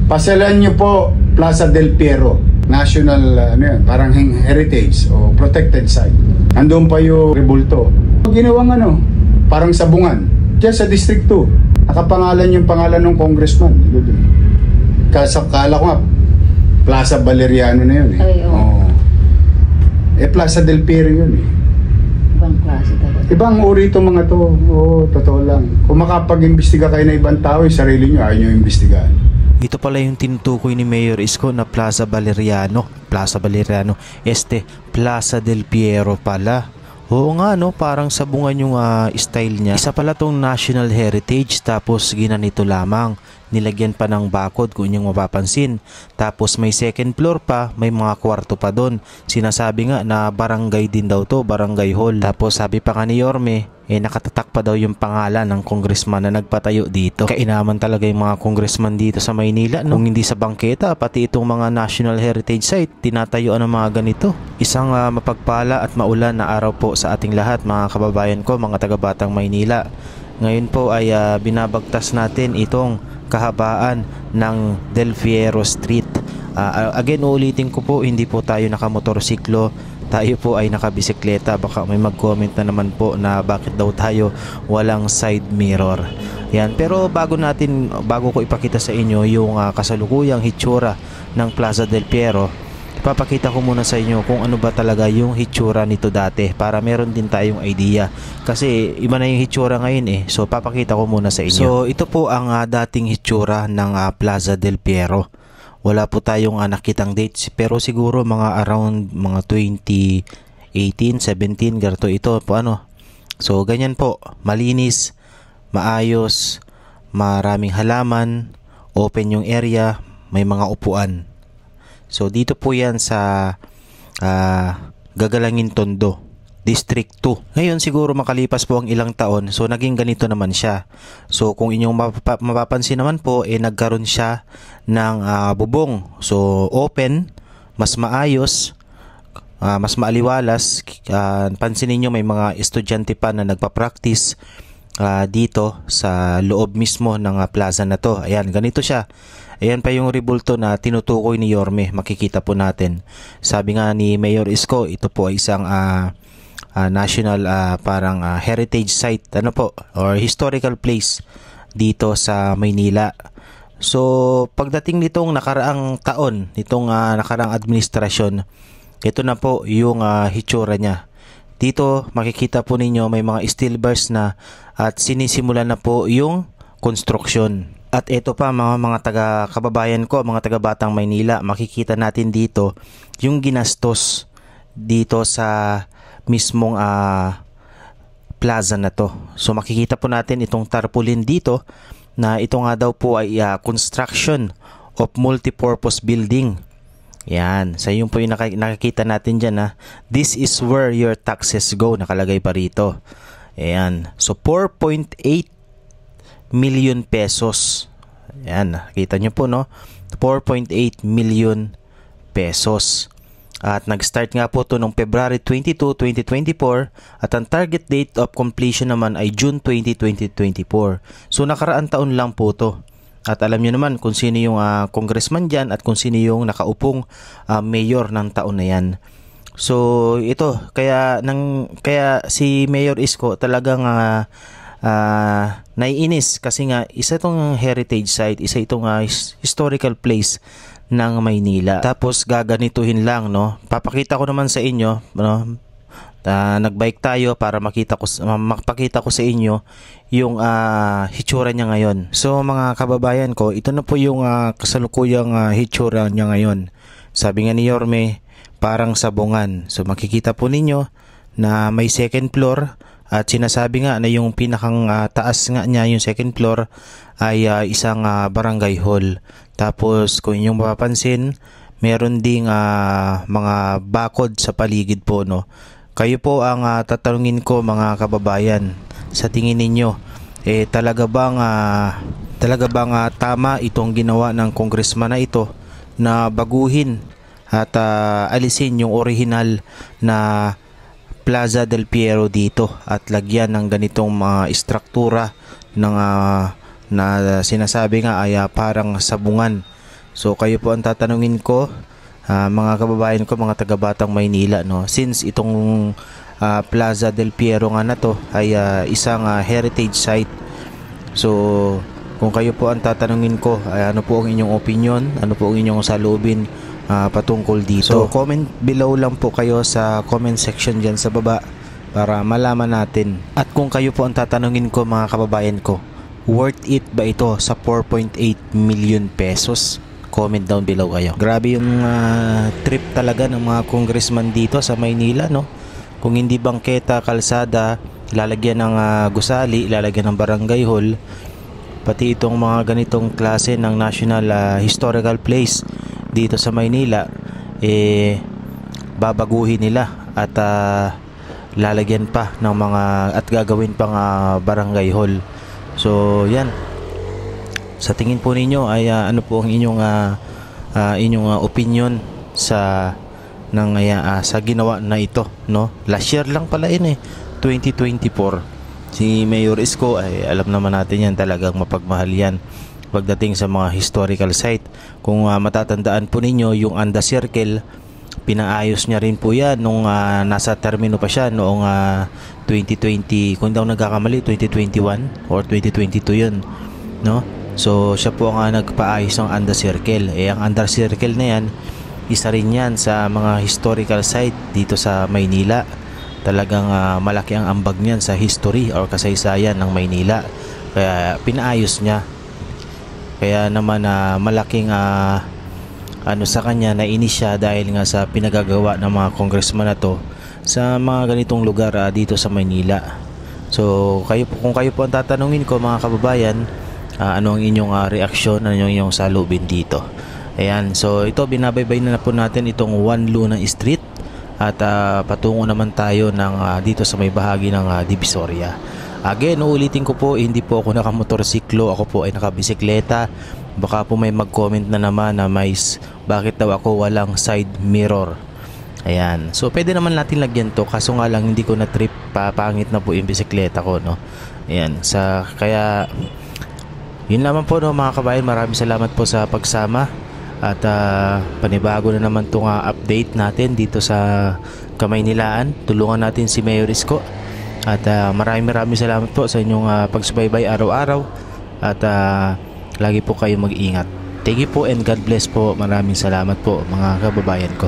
Pasyalan nyo po Plaza del Piero, national ano yun, parang heritage o protected site. Andun pa yung rebulto. Ginawang ano, parang sabungan. Diyan sa District 2, nakapangalan yung pangalan ng congressman. Kala ko nga, Plaza Valeriano na yun eh. Ay, oo. Plaza del Piero yun eh. Ibang klase talaga. Ibang uri itong mga to. Oo, totoo lang. Kung makapag-imbestiga kayo na ibang tao, yung sarili nyo, ayaw nyo imbestigahan. Ito pala yung tinutukoy ni Mayor Isko na Plaza Valeriano. Plaza Valeriano. Plaza del Piero pala. Oo nga no, parang sabungan yung style niya. Isa pala tong national heritage tapos ginanito lamang. Nilagyan pa ng bakod kung inyong mapapansin. Tapos may second floor pa, may mga kwarto pa doon. Sinasabi nga na barangay din daw to, barangay hall. Tapos sabi pa nga ni Yorme, nakatatak pa daw yung pangalan ng congressman na nagpatayo dito. Kainaman talaga yung mga congressman dito sa Maynila, no? Kung hindi sa bangketa, pati itong mga national heritage site, tinatayuan ng mga ganito. Isang mapagpala at maulan na araw po sa ating lahat, mga kababayan ko, mga taga-Batang Maynila. Ngayon po ay binabagtas natin itong kahabaan ng Del Fierro Street. Again, uulitin ko po, hindi po tayo nakamotorsiklo, tayo po ay nakabisikleta. Baka may mag-comment na naman po na bakit daw tayo walang side mirror. Yan, pero bago ko ipakita sa inyo yung kasalukuyang hitsura ng Plaza del Piero, ipapakita ko muna sa inyo kung ano ba talaga yung hitsura nito dati para meron din tayong idea. Kasi iba na yung hitsura ngayon eh. So papakita ko muna sa inyo. So ito po ang dating hitsura ng Plaza del Piero. Wala po tayong nakitang dates pero siguro mga around mga 2018, 17 ganito ito po ano. So ganyan po, malinis, maayos, maraming halaman, open yung area, may mga upuan. So dito po yan sa Gagalangin Tondo, District 2. Ngayon siguro makalipas po ang ilang taon, so naging ganito naman siya. So kung inyong mapapansin naman po, nagkaroon siya ng bubong. So open, mas maayos, mas maaliwalas. Pansinin nyo may mga estudyante pa na nagpa-practice dito sa loob mismo ng plaza na to. Ayan, ganito siya. Ayan pa yung rebulto na tinutukoy ni Yorme, makikita po natin. Sabi nga ni Mayor Isko, ito po ay isang national parang heritage site, ano po, or historical place dito sa Maynila. So pagdating nitong nakaraang taon, nitong nakaraang administrasyon, ito na po yung hitsura niya. Dito makikita po ninyo may mga steel bars na at sinisimula na po yung construction. At ito pa mga taga-kababayan ko, mga taga-Batang Maynila, makikita natin dito yung ginastos dito sa mismong plaza na to. So makikita po natin itong tarpaulin dito na ito nga daw po ay construction of multipurpose building. Yan, sa yun po yung nakikita natin dyan this is where your taxes go, nakalagay pa rito. Ayan, so 4.8 million pesos. Yan, nakita nyo po no, 4.8 million pesos. At nag-start nga po to noong February 22, 2024 at ang target date of completion naman ay June 20, 2024. So nakaraan taon lang po to. At alam nyo naman kung sino yung congressman dyan at kung sino yung nakaupong mayor ng taon na yan. So ito, kaya si Mayor Isko talagang naiinis kasi nga isa itong heritage site, isa itong historical place ng Maynila. Tapos gaganituhin lang no. Papakita ko naman sa inyo no. Nagbike tayo para mapakita ko sa inyo yung hitsura niya ngayon. So mga kababayan ko, ito na po yung kasalukuyang hitsura niya ngayon. Sabi nga ni Yorme, parang sabungan. So makikita po ninyo na may second floor. At sinasabi nga na yung pinakang taas nga niya, yung second floor, ay isang barangay hall. Tapos kung inyong mapapansin, meron ding mga bakod sa paligid po no. Kayo po ang tatanungin ko mga kababayan, sa tingin ninyo, talaga bang tama itong ginawa ng congressman na ito na baguhin at alisin yung original na Plaza del Piero dito at lagyan ng ganitong mga struktura ng na sinasabi nga ay parang sabungan So kayo po ang tatanungin ko, mga kababayan ko, mga taga-Batang Maynila, no? Since itong Plaza del Piero nga na to ay isang heritage site. So kung kayo po ang tatanungin ko, ay ano po ang inyong opinion, ano po ang inyong saloobin patungkol dito. So comment below lang po kayo sa comment section dyan sa baba para malaman natin. At kung kayo po ang tatanungin ko, mga kababayan ko, worth it ba ito sa 4.8 million pesos? Comment down below kayo. Grabe yung trip talaga ng mga congressman dito sa Maynila, no? Kung hindi bangketa, kalsada, ilalagyan ng gusali, ilalagyan ng barangay hall, pati itong mga ganitong klase ng national historical place dito sa Maynila, babaguhin nila at lalagyan pa ng mga at gagawin pang barangay hall. So yan, sa tingin po ninyo ay ano po ang inyong opinion sa sa ginawa na ito, no? Last year lang pala yun 2024. Si Mayor Isko ay alam naman natin yan, talagang mapagmahal yan pagdating sa mga historical site. Kung matatandaan po ninyo, yung Anda Circle, pinaayos niya rin po yan nung nasa termino pa siya noong 2020, kung daw nagkakamali 2021 or 2022 yun, no? So siya po ang nagpaayos ng Anda Circle. Ang Anda Circle na yan, isa rin yan sa mga historical site dito sa Maynila. Talagang malaki ang ambag niyan sa history or kasaysayan ng Maynila, kaya pinaayos niya. Kaya naman malaking ano sa kanya, nainis siya dahil nga sa pinagagawa ng mga congressman na to sa mga ganitong lugar dito sa Maynila. So kung kayo po ang tatanungin ko, mga kababayan, ano ang inyong reaksyon, ano ang inyong salubin dito? Ayan, so ito binabaybay na po natin itong 1 Luna Street at patungo naman tayo ng dito sa may bahagi ng Divisoria. Again, uulitin ko po, hindi po ako nakamotorsiklo, ako po ay nakabisikleta. Baka po may mag-comment na naman na bakit daw ako walang side mirror. Ayan, so pwede naman natin lagyan to, kaso nga lang hindi ko na trip, papangit na po yung bisikleta ko, no? Ayan, kaya yun naman po, no, mga kabayan. Maraming salamat po sa pagsama at panibago na naman itong update natin dito sa Kamaynilaan. Tulungan natin si Mayor Isko at maraming salamat po sa inyong pagsubaybay araw-araw at lagi po kayo mag-ingat. Thank you po and God bless po. Maraming salamat po, mga kababayan ko.